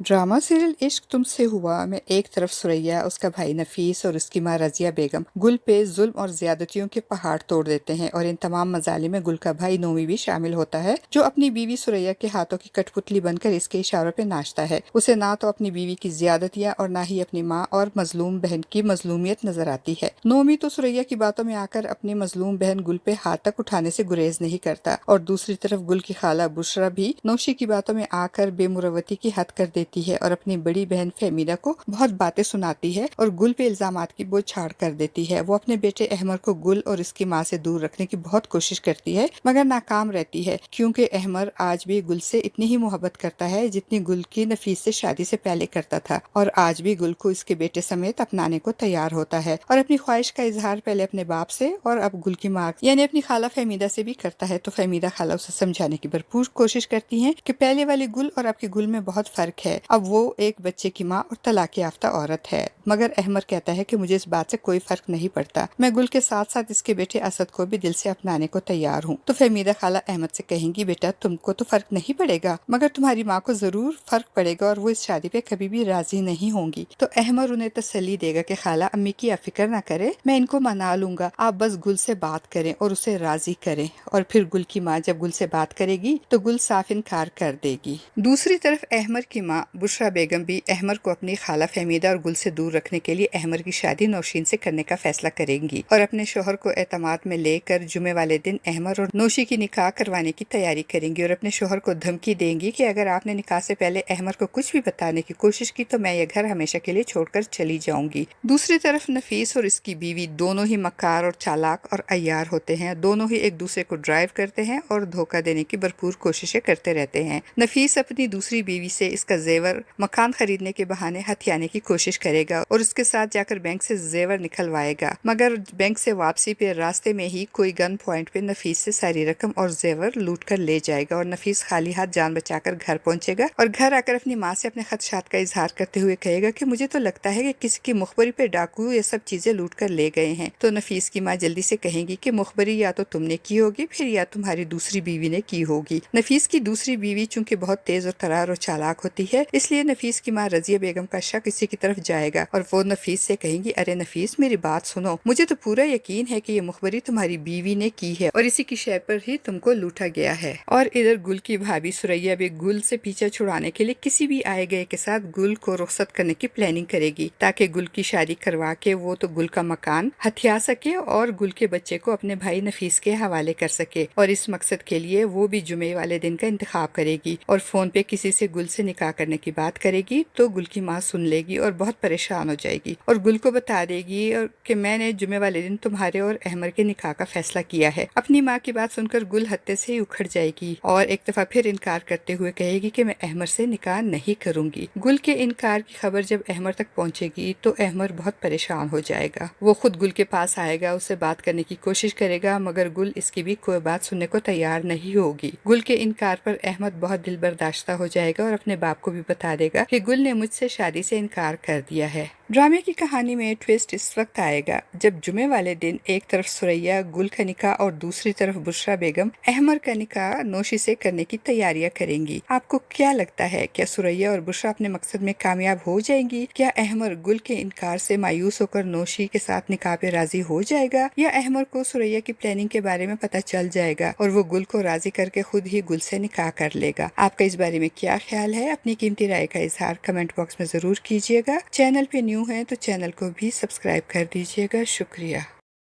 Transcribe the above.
Drama serial इश्क तुमसे हुआ में एक तरफ सुरैया, उसका भाई नफीस और उसकी माँ रजिया बेगम गुल पे जुल्म और ज्यादतियों के पहाड़ तोड़ देते हैं और इन तमाम मजालिम में गुल का भाई नोमी भी शामिल होता है, जो अपनी बीवी सुरैया के हाथों की कठपुतली बनकर इसके इशारों पे नाचता है। उसे ना तो अपनी बीवी की ज्यादतियाँ और ना ही अपनी माँ और मजलूम बहन की मजलूमियत नजर आती है। नोमी तो सुरैया की बातों में आकर अपनी मजलूम बहन गुल पे हाथ तक उठाने से गुरेज नहीं करता और दूसरी तरफ गुल की खाला बुशरा भी नौशी की बातों में आकर बेमुरवती की हद कर देती है और अपनी बड़ी बहन फहमीदा को बहुत बातें सुनाती है और गुल पे इल्जामात की बौछार कर देती है। वो अपने बेटे अहमर को गुल और इसकी माँ से दूर रखने की बहुत कोशिश करती है, मगर नाकाम रहती है, क्योंकि अहमर आज भी गुल से इतनी ही मोहब्बत करता है जितनी गुल की नफीस से शादी से पहले करता था, और आज भी गुल को इसके बेटे समेत अपनाने को तैयार होता है और अपनी ख्वाहिश का इजहार पहले अपने बाप से और अब गुल की माँ यानी अपनी खाला फहमीदा से भी करता है। तो फहमीदा खाला उसे समझाने की भरपूर कोशिश करती है कि पहले वाली गुल और आपकी गुल में बहुत फर्क है, अब वो एक बच्चे की माँ और तलाक याफ्ता औरत है। मगर अहमर कहता है कि मुझे इस बात से कोई फर्क नहीं पड़ता, मैं गुल के साथ साथ इसके बेटे असद को भी दिल से अपनाने को तैयार हूँ। तो फहमीदा खाला अहमद से कहेंगी, बेटा तुमको तो फर्क नहीं पड़ेगा, मगर तुम्हारी माँ को जरूर फर्क पड़ेगा और वो इस शादी पे कभी भी राजी नहीं होंगी। तो अहमर उन्हें तसल्ली देगा कि खाला अम्मी की आप फिक्र ना करे, मैं इनको मना लूंगा, आप बस गुल से बात करें और उसे राजी करें। और फिर गुल की माँ जब गुल से बात करेगी तो गुल साफ इनकार कर देगी। दूसरी तरफ अहमर की माँ बुशरा बेगम भी अहमर को अपनी खाला फहमीदा और गुल से दूर रखने के लिए अहमर की शादी नौशीन से करने का फैसला करेंगी और अपने शोहर को एतमाद में लेकर जुमे वाले दिन अहमर और नौशी की निकाह करवाने की तैयारी करेंगी और अपने शोहर को धमकी देंगी कि अगर आपने निकाह से पहले अहमर को कुछ भी बताने की कोशिश की तो मैं ये घर हमेशा के लिए छोड़कर चली जाऊंगी। दूसरी तरफ नफीस और इसकी बीवी दोनों ही मक्कार और चालाक और अय्यार होते हैं, दोनों ही एक दूसरे को ड्राइव करते हैं और धोखा देने की भरपूर कोशिशें करते रहते हैं। नफीस अपनी दूसरी बीवी से इसका जेवर मकान खरीदने के बहाने हथियाने की कोशिश करेगा और उसके साथ जाकर बैंक से जेवर निकलवाएगा, मगर बैंक से वापसी पे रास्ते में ही कोई गन पॉइंट पे नफीस से सारी रकम और जेवर लूट कर ले जाएगा और नफीस खाली हाथ जान बचाकर घर पहुंचेगा और घर आकर अपनी माँ से अपने खदशात का इजहार करते हुए कहेगा कि मुझे तो लगता है कि किसी की मुखबरी पे डाकू ये सब चीजें लूट कर ले गए हैं। तो नफीस की माँ जल्दी से कहेगी कि मुखबरी या तो तुमने की होगी फिर या तुम्हारी दूसरी बीवी ने की होगी। नफीस की दूसरी बीवी चूंकि बहुत तेज और तरार और चालाक होती है, इसलिए नफीस की माँ रजिया बेगम का शक इसी की तरफ जाएगा और वो नफीस से कहेंगी, अरे नफीस मेरी बात सुनो, मुझे तो पूरा यकीन है कि ये मुखबरी तुम्हारी बीवी ने की है और इसी की शय पर ही तुमको लूटा गया है। और इधर गुल की भाभी सुरैया भी गुल से पीछा छुड़ाने के लिए किसी भी आए गए के साथ गुल को रुखसत करने की प्लानिंग करेगी ताकि गुल की शादी करवा के वो तो गुल का मकान हथिया सके और गुल के बच्चे को अपने भाई नफीस के हवाले कर सके। और इस मकसद के लिए वो भी जुमे वाले दिन का इंतखाब करेगी और फोन पे किसी से गुल से निकाह करने की बात करेगी तो गुल की माँ सुन लेगी और बहुत परेशान हो जाएगी और गुल को बता देगी और कि मैंने जुमे वाले दिन तुम्हारे और अहमर के निकाह का फैसला किया है। अपनी माँ की बात सुनकर गुल हत्ते से ही उखड़ जाएगी और एक दफा फिर इनकार करते हुए कहेगी कि मैं अहमर से निकाह नहीं करूंगी। गुल के इनकार की खबर जब अहमर तक पहुंचेगी तो अहमर बहुत परेशान हो जाएगा। वो खुद गुल के पास आएगा, उससे बात करने की कोशिश करेगा, मगर गुल इसकी भी कोई बात सुनने को तैयार नहीं होगी। गुल के इनकार पर अहमद बहुत दिल बर्दाश्ता हो जाएगा और अपने बाप को भी बता देगा कि गुल ने मुझसे शादी से इनकार कर दिया है। ड्रामे की कहानी में ट्विस्ट इस वक्त आएगा जब जुमे वाले दिन एक तरफ सुरैया गुल का निकाह और दूसरी तरफ बुशरा बेगम अहमर का निकाह नौशी से करने की तैयारियां करेंगी। आपको क्या लगता है, क्या सुरैया और बुशरा अपने मकसद में कामयाब हो जाएंगी? क्या अहमर गुल के इनकार से मायूस होकर नौशी के साथ निकाह पे राजी हो जाएगा, या अहमर को सुरैया की प्लानिंग के बारे में पता चल जाएगा और वो गुल को राजी करके खुद ही गुल से निकाह कर लेगा? आपका इस बारे में क्या ख्याल है? अपनी कीमती राय का इजहार कमेंट बॉक्स में जरूर कीजिएगा। चैनल पे न्यू है तो चैनल को भी सब्सक्राइब कर दीजिएगा। शुक्रिया।